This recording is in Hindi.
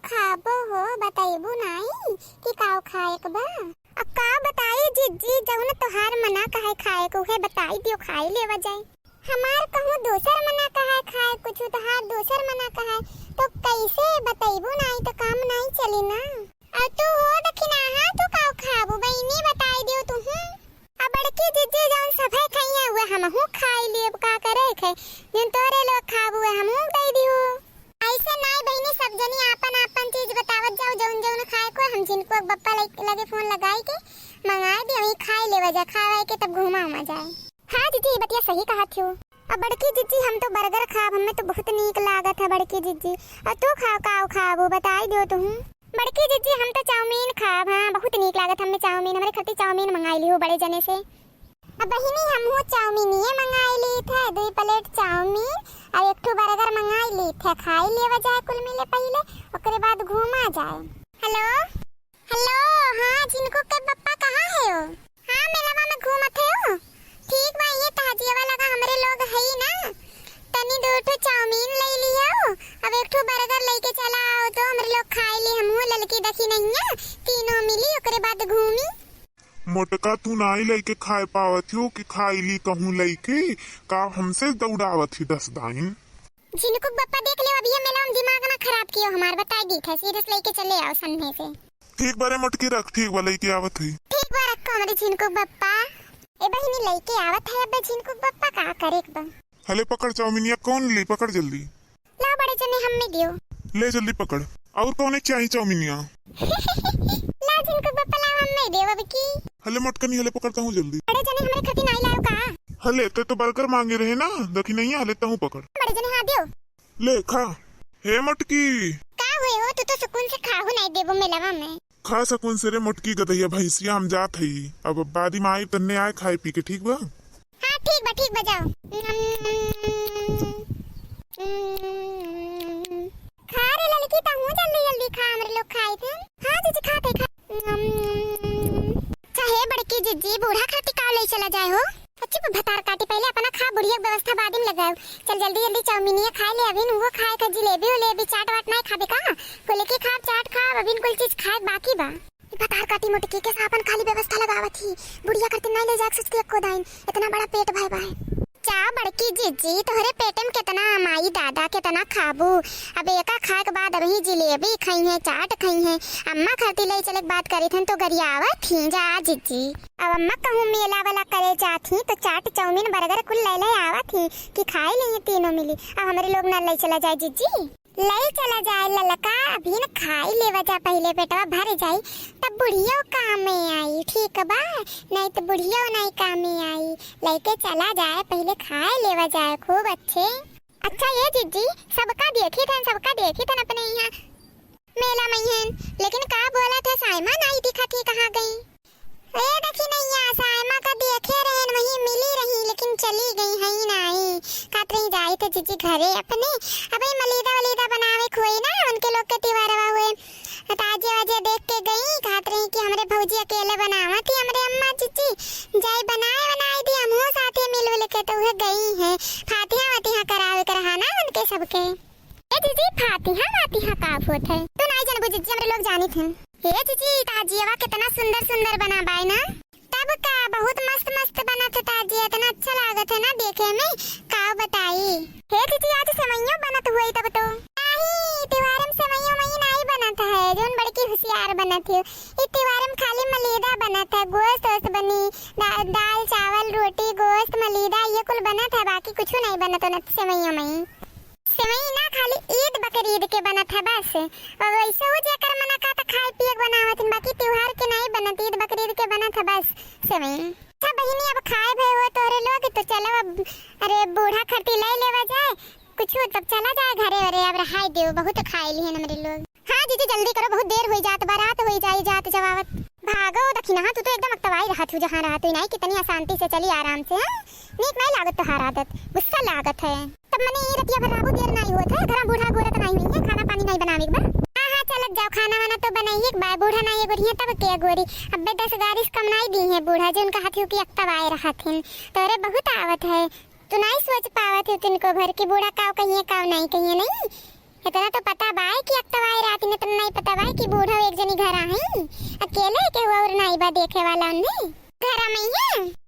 खाबो हो बताइबू नहीं कि काव खाए के बा। अब का बताई जिज्जी जौन तोहार मना कहे खाए को है बताई दियो खाई लेवा जाए। हमार कहूँ दोसर मना कहे खाए कुछ तोहार दोसर मना कहे तो कैसे बताइबू नहीं तो काम नहीं चली ना। और तू हो दखिना हां तू काव खाबू बईनी बताई दियो तू। अब बड़की जिज्जी जौन सभे खइया हुए हमहू खाई लेब का करे खे जिन तोरे लोग खाबू हमहू दे दियो। ऐसे नहीं बहनी सब जनी आपन आपन चीज बतावत जाओ जौन जौन खाए को हम जिनको बप्पा लगे फोन लगाई के मंगा दे वही खाई लेवा जा खावे के तब घुमा उमा जाए। हां जीजी बतिया सही कहा थियो। अब बड़की जिज्जी हम तो बर्गर खाब हमें तो बहुत नीक लागत है बड़की जिज्जी। और तू खाओ काव खाबू बताई दियो तू। बड़की जिज्जी हम तो चाउमीन खाब हां बहुत नीक लागत हमें चाउमीन हमरे खातिर चाउमीन मंगाई लियो बड़े जने से। अब बहिनी हमहू चाउमीन ये मंगाई ली थे 2 प्लेट चाउमीन और एक ठो बर्गर मंगाई ली थे खाई लेवा जाए कुल मिले पहले ओकरे बाद घूमा जाए। हेलो हेलो हां जिनको के पप्पा कहां है हो। हां मेलावा में घूमत है हो। ठीक बा ये ताजियावा लगा हमरे लोग है ही ना तनी 2 ठो चाउमीन ले लियो अब एक ठो बर्गर लेके चला आओ तो हमरे लोग खाई ली हमहू ललकी दखी नहीं है तीनों मिली ओकरे बाद घूमी। मोटका तू नाई लेके खाए पावत हो कि खाई ली कहूँ लेके का हमसे दौड़ावत ही 10 दाइन। जिनको बप्पा देख ले अभी मेला में दिमाग ना खराब कियो हमार बताई दी थे सीरियस लेके चले आओ सन्ने से। ठीक बारे मटकी रख ठीक बा लेके आवत है। ठीक बा रखो हमारे जिनको बप्पा ए बहिनी लेके आवत है अब जिनको बप्पा का करे बा। हले पकड़ चाउमीनिया कौन ले पकड़ जल्दी। ला बड़े जने हम में दियो। ले जल्दी पकड़ और कौन चाहिए चाउमीनिया। ला जिनको बप्पा ला हम में दियो अब की। हले मटकनी हले पकड़ता हूँ जल्दी। बड़े जने हमरे खातिर नहीं लायो का। हले तो बर्गर मांगे रहे ना देखी नहीं हले तहू पकड़। बड़े जने हां दियो। ले खा हे मटकी। का हुए हो तू तो सुकून से खाहू नहीं देबो मेलावा में। खा सकून से रे मटकी गदैया भैंसिया हम जात हई अब बादी माई तन्ने आए खाए पी के ठीक बा। हां ठीक बा जाओ। खा रे लड़की तहू जल्दी जल्दी खा हमरे लोग खाए थे। हां जीजी खाते खा। चाहे बड़की जिज्जी बूढ़ा खाती का ले चला जाए हो। अच्छी भतार काटी पहले अपना खा बुढ़िया व्यवस्था बाद में लगाओ। चल जल्दी जल्दी चाउमीनिया खा ले अभी वो खाए का जलेबी उलेबी चाट वाट नहीं खाबे का कोले के खा चाट खा अभी कुल चीज खाए बाकी बा। भतार काटी मोटकी के सापन खाली व्यवस्था लगावत थी बुढ़िया करते नहीं ले जा सकती एको दाइन इतना बड़ा पेट भाई भाई। चा बड़की जिज्जी तोहरे पेट में कितना माई दादा कितना खाबू अब एका खाए के बाद अभी जलेबी खाई है चाट खाई है अम्मा खाती ले चले बात करी थन तो गरियावत थी जा जिज्जी। अब अम्मा कहूँ मेला वाला करे जाती तो चाट चाउमीन बर्गर कुल ले आवत थी कि खाए नहीं तीनों मिली अब हमारे लोग ना ले चला जाए जिज्जी ले चला जाए ललका अभी न खाई लेवा जा पहले पेटवा भर जाई तब बुढ़िया काम में आई ठीक बा नहीं तो बुढ़िया नहीं काम में आई लेके चला जाए पहले खाए लेवा जाए खूब अच्छे। अच्छा ये जिज्जी सबका देखी थन अपने यहाँ मेला में हैं लेकिन का बोला था साइमा नहीं दिखा थी कहाँ गई। ए देखी नहीं यहाँ साइमा का देखे रहन वही मिली रही लेकिन चली गई है ही नहीं कातरी जाई थे जिज्जी घरे अपने अबे मलीदा वलीदा बनावे खोई ना उनके लोग के तिवारवा हुए ताजे वाजे देख के गई कातरी कि हमरे भौजी अकेले बनावा थी हमरे अम्मा जिज्जी जाई बनाए दी हम साथे मिल के तो वह गई है फातिहा वातिहा करावे करहाना उनके सबके। ए जिज्जी फातिहा का होत है तू नहीं जानबो जिज्जी हमरे लोग जानी थे। हे जिज्जी ताजियावा कितना सुंदर बना बाय ना तब का बहुत मस्त बना था ताजिया इतना अच्छा लागत है ना देखे में का बताई। हे जिज्जी आज सेवइयां बनत हुई तब तो नहीं त्योहार में सेवइयां नहीं बनत है जोन बड़की होशियार बनत है इस त्योहार में खाली मलीदा बनत है गोश्त बनी दाल चावल रोटी गोश्त मलीदा ये कुल बनत है बाकी कुछ नहीं बनत है सेवइयां में। सेवई ना खाली ईद बकरीद के बनत है बस और वैसे हो जेकर मना का त खाए पिए बनावत बाकी त्योहार के नहीं बनत ईद बकरीद के बनत है बस सेवई। अच्छा बहिनी अब खाए भे हो तोरे लोग तो चलो अब अरे बूढ़ा खटी ले लेवा जाए कुछ तब चला जाए घरे अरे अब रहाई देव बहुत खाए ली है हमरे लोग। हां दीदी जल्दी करो बहुत देर हो जात बारात हो जाई जात जवावत भागो दखिना तू तो एकदम अक्तवाई रहा तू जहां रहा तू नहीं कितनी अशांति से चली आराम से नीक नहीं लागत तोहार आदत गुस्सा लागत है तब मने ये रतिया भर राबू देर नहीं होत है घर बूढ़ा गोरत नहीं हुई है खाना पानी नहीं बनावे के बा। हां चल जाओ खाना वाना तो बनाइए बा बूढ़ा नहीं गोरी तब के गोरी अबे 10 गारिस कम नहीं दी है बूढ़ा जो उनका हाथी की अक्तवाई रहा थिन तोरे बहुत आवत है तू नहीं सोच पावत है तिनको भर की बूढ़ा काव कहिए काव नहीं कहिए नहीं इतना तो पता बाय कि अक्तवाई रात में तो अकेले के और नहीं बा देखे वाला नहीं घर में ही है।